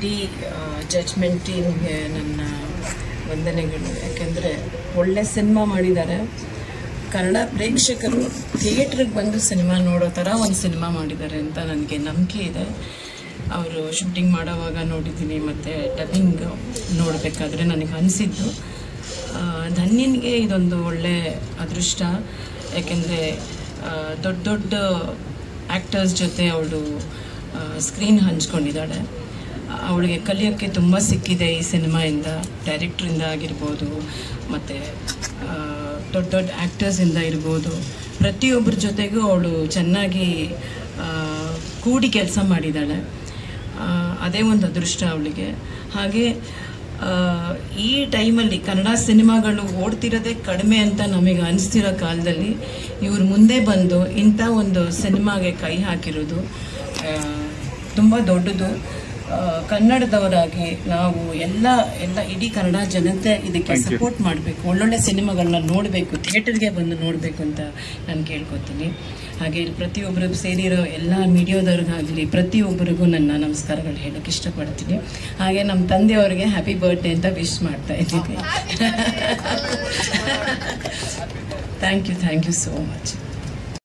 ಇಡೀ ಜಡ್ಜ್ಮೆಂಟ್ ಟೀಮ್ಗೆ ನನ್ನ ವಂದನೆಗಳು. ಯಾಕೆಂದರೆ ಒಳ್ಳೆ ಸಿನಿಮಾ ಮಾಡಿದ್ದಾರೆ. ಕನ್ನಡ ಪ್ರೇಕ್ಷಕರು ಥಿಯೇಟ್ರಿಗೆ ಬಂದು ಸಿನಿಮಾ ನೋಡೋ ಥರ ಒಂದು ಸಿನಿಮಾ ಮಾಡಿದ್ದಾರೆ ಅಂತ ನನಗೆ ನಂಬಿಕೆ ಇದೆ. ಅವರು ಶೂಟಿಂಗ್ ಮಾಡೋವಾಗ ನೋಡಿದ್ದೀನಿ, ಮತ್ತು ಡಬ್ಬಿಂಗ್ ನೋಡಬೇಕಾದ್ರೆ ನನಗೆ ಅನಿಸಿದ್ದು ಧನ್ಯನಿಗೆ ಇದೊಂದು ಒಳ್ಳೆ ಅದೃಷ್ಟ. ಯಾಕೆಂದರೆ ದೊಡ್ಡ ದೊಡ್ಡ ಆ್ಯಕ್ಟರ್ಸ್ ಜೊತೆ ಅವಳು ಸ್ಕ್ರೀನ್ ಹಂಚ್ಕೊಂಡಿದ್ದಾಳೆ. ಅವಳಿಗೆ ಕಲಿಯೋಕ್ಕೆ ತುಂಬ ಸಿಕ್ಕಿದೆ ಈ ಸಿನಿಮಾಯಿಂದ, ಡೈರೆಕ್ಟ್ರಿಂದ ಆಗಿರ್ಬೋದು, ಮತ್ತು ದೊಡ್ಡ ದೊಡ್ಡ ಆ್ಯಕ್ಟರ್ಸಿಂದ ಇರ್ಬೋದು. ಪ್ರತಿಯೊಬ್ಬರ ಜೊತೆಗೂ ಅವಳು ಚೆನ್ನಾಗಿ ಕೂಡಿ ಕೆಲಸ ಮಾಡಿದ್ದಾಳೆ. ಅದೇ ಒಂದು ಅದೃಷ್ಟ ಅವಳಿಗೆ. ಹಾಗೆ ಈ ಟೈಮಲ್ಲಿ ಕನ್ನಡ ಸಿನಿಮಾಗಳು ಓಡ್ತಿರೋದೇ ಕಡಿಮೆ ಅಂತ ನಮಗೆ ಅನಿಸ್ತಿರೋ ಕಾಲದಲ್ಲಿ ಇವರು ಮುಂದೆ ಬಂದು ಇಂಥ ಒಂದು ಸಿನಿಮಾಗೆ ಕೈ ಹಾಕಿರೋದು ತುಂಬ ದೊಡ್ಡದು. ಕನ್ನಡದವರಾಗಿ ನಾವು ಎಲ್ಲ ಇಡೀ ಕನ್ನಡ ಜನತೆ ಇದಕ್ಕೆ ಸಪೋರ್ಟ್ ಮಾಡಬೇಕು, ಒಳ್ಳೊಳ್ಳೆ ಸಿನಿಮಾಗಳನ್ನ ನೋಡಬೇಕು, ಥಿಯೇಟರ್ಗೆ ಬಂದು ನೋಡಬೇಕು ಅಂತ ನಾನು ಕೇಳ್ಕೊತೀನಿ. ಹಾಗೆ ಪ್ರತಿಯೊಬ್ಬರಿಗೂ ಸೇರಿರೋ ಎಲ್ಲ ಮೀಡಿಯಾದವ್ರಿಗಾಗಲಿ ಪ್ರತಿಯೊಬ್ಬರಿಗೂ ನನ್ನ ನಮಸ್ಕಾರಗಳು ಹೇಳೋಕ್ಕೆ ಇಷ್ಟಪಡ್ತೀನಿ. ಹಾಗೆ ನಮ್ಮ ತಂದೆಯವರಿಗೆ ಹ್ಯಾಪಿ ಬರ್ತ್ಡೇ ಅಂತ ವಿಶ್ ಮಾಡ್ತಾ ಇದ್ದೀನಿ. Thank you so much.